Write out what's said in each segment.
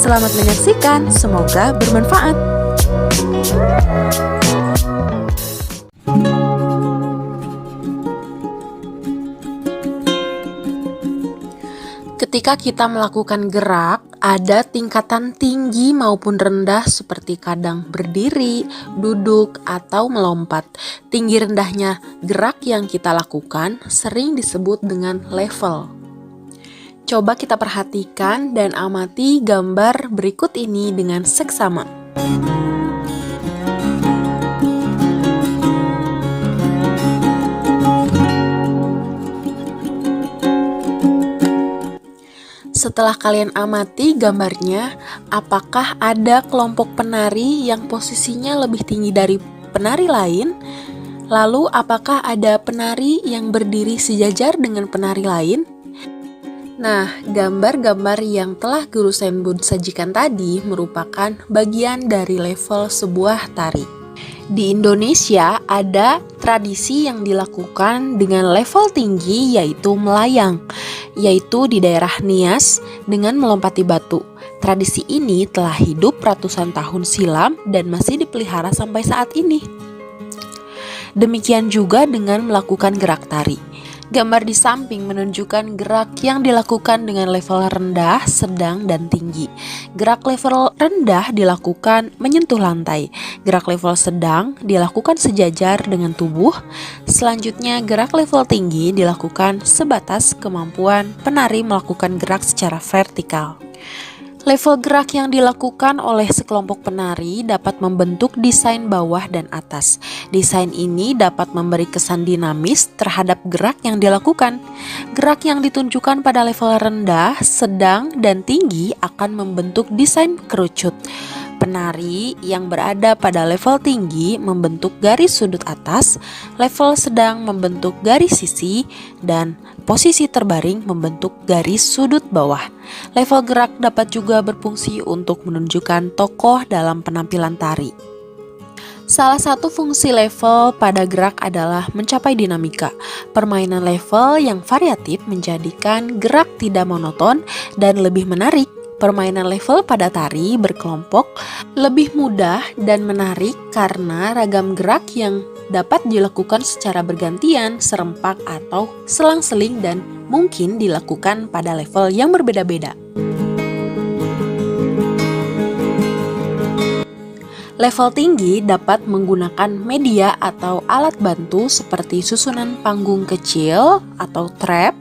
Selamat menyaksikan, semoga bermanfaat. Ketika kita melakukan gerak, ada tingkatan tinggi maupun rendah seperti kadang berdiri, duduk, atau melompat. Tinggi rendahnya gerak yang kita lakukan sering disebut dengan level. Coba kita perhatikan dan amati gambar berikut ini dengan seksama. Setelah kalian amati gambarnya, apakah ada kelompok penari yang posisinya lebih tinggi dari penari lain? Lalu apakah ada penari yang berdiri sejajar dengan penari lain? Nah, gambar-gambar yang telah Guru Senbun sajikan tadi merupakan bagian dari level sebuah tari. Di Indonesia ada tradisi yang dilakukan dengan level tinggi yaitu melayang, yaitu di daerah Nias dengan melompati batu. Tradisi ini telah hidup ratusan tahun silam dan masih dipelihara sampai saat ini. Demikian juga dengan melakukan gerak tari. Gambar di samping menunjukkan gerak yang dilakukan dengan level rendah, sedang, dan tinggi. Gerak level rendah dilakukan menyentuh lantai. Gerak level sedang dilakukan sejajar dengan tubuh. Selanjutnya, gerak level tinggi dilakukan sebatas kemampuan penari melakukan gerak secara vertikal. Level gerak yang dilakukan oleh sekelompok penari dapat membentuk desain bawah dan atas. Desain ini dapat memberi kesan dinamis terhadap gerak yang dilakukan. Gerak yang ditunjukkan pada level rendah, sedang, dan tinggi akan membentuk desain kerucut. Penari yang berada pada level tinggi membentuk garis sudut atas, level sedang membentuk garis sisi, dan posisi terbaring membentuk garis sudut bawah. Level gerak dapat juga berfungsi untuk menunjukkan tokoh dalam penampilan tari. Salah satu fungsi level pada gerak adalah mencapai dinamika. Permainan level yang variatif menjadikan gerak tidak monoton dan lebih menarik. Permainan level pada tari berkelompok lebih mudah dan menarik karena ragam gerak yang dapat dilakukan secara bergantian, serempak, atau selang-seling dan mungkin dilakukan pada level yang berbeda-beda. Level tinggi dapat menggunakan media atau alat bantu seperti susunan panggung kecil atau trap,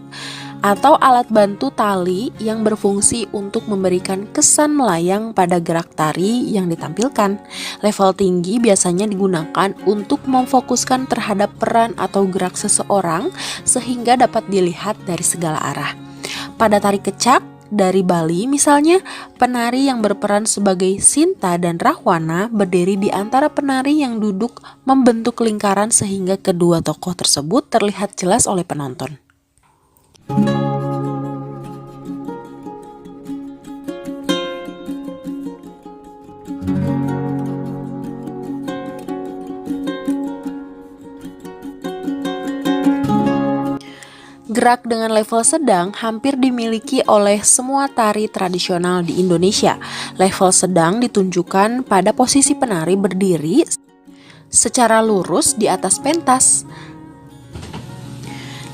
atau alat bantu tali yang berfungsi untuk memberikan kesan melayang pada gerak tari yang ditampilkan. Level tinggi biasanya digunakan untuk memfokuskan terhadap peran atau gerak seseorang sehingga dapat dilihat dari segala arah. Pada tari kecak dari Bali misalnya, penari yang berperan sebagai Sinta dan Rahwana berdiri di antara penari yang duduk membentuk lingkaran sehingga kedua tokoh tersebut terlihat jelas oleh penonton. Gerak dengan level sedang hampir dimiliki oleh semua tari tradisional di Indonesia. Level sedang ditunjukkan pada posisi penari berdiri secara lurus di atas pentas.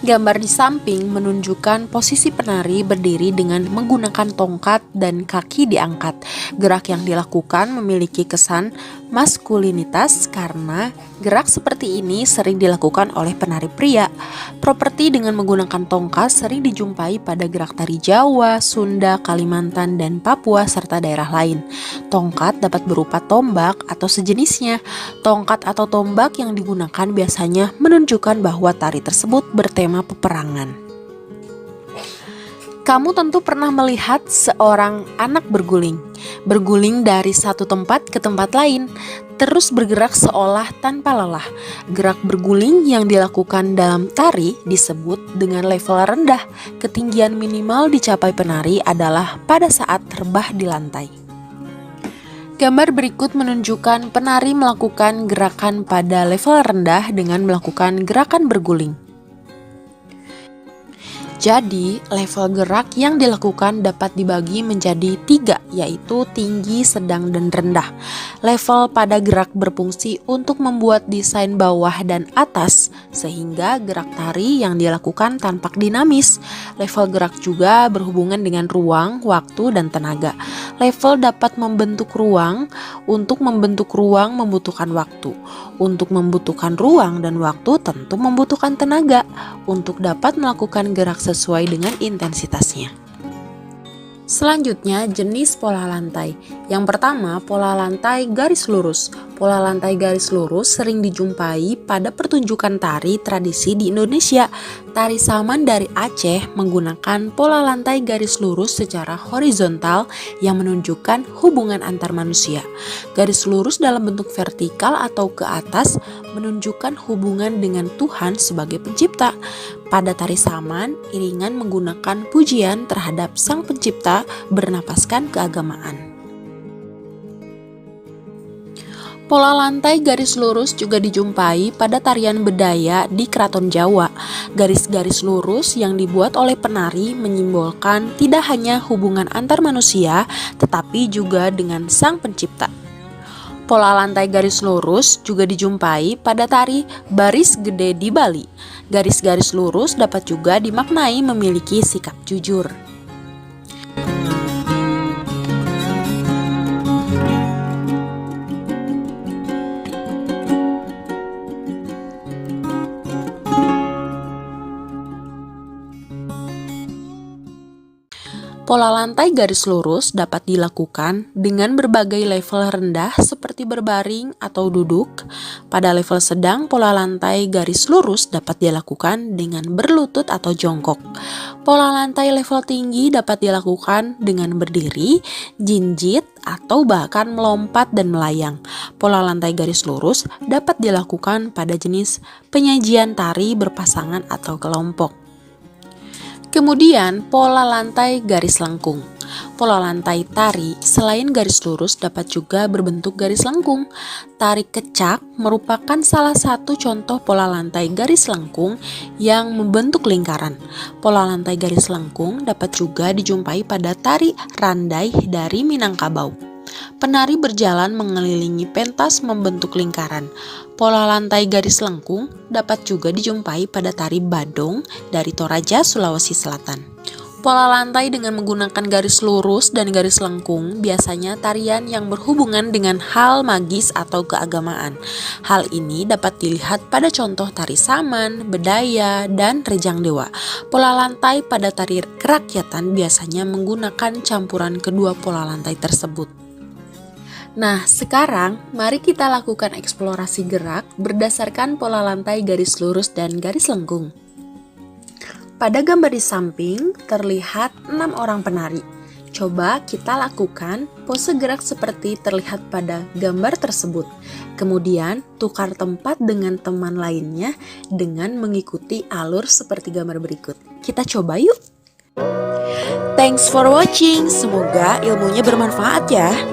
Gambar di samping menunjukkan posisi penari berdiri dengan menggunakan tongkat dan kaki diangkat. Gerak yang dilakukan memiliki kesan maskulinitas karena gerak seperti ini sering dilakukan oleh penari pria. Properti dengan menggunakan tongkat sering dijumpai pada gerak tari Jawa, Sunda, Kalimantan, dan Papua serta daerah lain. Tongkat dapat berupa tombak atau sejenisnya. Tongkat atau tombak yang digunakan biasanya menunjukkan bahwa tari tersebut bertema peperangan. Kamu tentu pernah melihat seorang anak berguling dari satu tempat ke tempat lain, terus bergerak seolah tanpa lelah. Gerak berguling yang dilakukan dalam tari disebut dengan level rendah. Ketinggian minimal dicapai penari adalah pada saat rebah di lantai. Gambar berikut menunjukkan penari melakukan gerakan pada level rendah dengan melakukan gerakan berguling. Jadi, level gerak yang dilakukan dapat dibagi menjadi 3, yaitu tinggi, sedang, dan rendah. Level pada gerak berfungsi untuk membuat desain bawah dan atas, sehingga gerak tari yang dilakukan tampak dinamis. Level gerak juga berhubungan dengan ruang, waktu, dan tenaga. Level dapat membentuk ruang. Untuk membentuk ruang membutuhkan waktu. Untuk membutuhkan ruang dan waktu tentu membutuhkan tenaga. Untuk dapat melakukan gerak sesuai dengan intensitasnya. Selanjutnya, jenis pola lantai. Yang pertama, pola lantai garis lurus. Pola lantai garis lurus sering dijumpai pada pertunjukan tari tradisi di Indonesia. Tari Saman dari Aceh menggunakan pola lantai garis lurus secara horizontal yang menunjukkan hubungan antar manusia. Garis lurus dalam bentuk vertikal atau ke atas menunjukkan hubungan dengan Tuhan sebagai pencipta. Pada tari Saman, iringan menggunakan pujian terhadap Sang Pencipta bernapaskan keagamaan. Pola lantai garis lurus juga dijumpai pada tarian bedaya di Keraton Jawa. Garis-garis lurus yang dibuat oleh penari menyimbolkan tidak hanya hubungan antar manusia, tetapi juga dengan Sang Pencipta. Pola lantai garis lurus juga dijumpai pada tari baris gede di Bali. Garis-garis lurus dapat juga dimaknai memiliki sikap jujur. Pola lantai garis lurus dapat dilakukan dengan berbagai level rendah seperti berbaring atau duduk. Pada level sedang, pola lantai garis lurus dapat dilakukan dengan berlutut atau jongkok. Pola lantai level tinggi dapat dilakukan dengan berdiri, jinjit, atau bahkan melompat dan melayang. Pola lantai garis lurus dapat dilakukan pada jenis penyajian tari berpasangan atau kelompok. Kemudian, pola lantai garis lengkung. Pola lantai tari selain garis lurus dapat juga berbentuk garis lengkung. Tari kecak merupakan salah satu contoh pola lantai garis lengkung yang membentuk lingkaran. Pola lantai garis lengkung dapat juga dijumpai pada tari randai dari Minangkabau. Penari berjalan mengelilingi pentas membentuk lingkaran. Pola lantai garis lengkung dapat juga dijumpai pada tari Badung dari Toraja, Sulawesi Selatan. Pola lantai dengan menggunakan garis lurus dan garis lengkung biasanya tarian yang berhubungan dengan hal magis atau keagamaan. Hal ini dapat dilihat pada contoh tari Saman, bedaya, dan rejang dewa. Pola lantai pada tari kerakyatan biasanya menggunakan campuran kedua pola lantai tersebut. Nah, sekarang mari kita lakukan eksplorasi gerak berdasarkan pola lantai garis lurus dan garis lengkung. Pada gambar di samping terlihat 6 orang penari. Coba kita lakukan pose gerak seperti terlihat pada gambar tersebut. Kemudian tukar tempat dengan teman lainnya dengan mengikuti alur seperti gambar berikut. Kita coba yuk. Thanks for watching. Semoga ilmunya bermanfaat ya.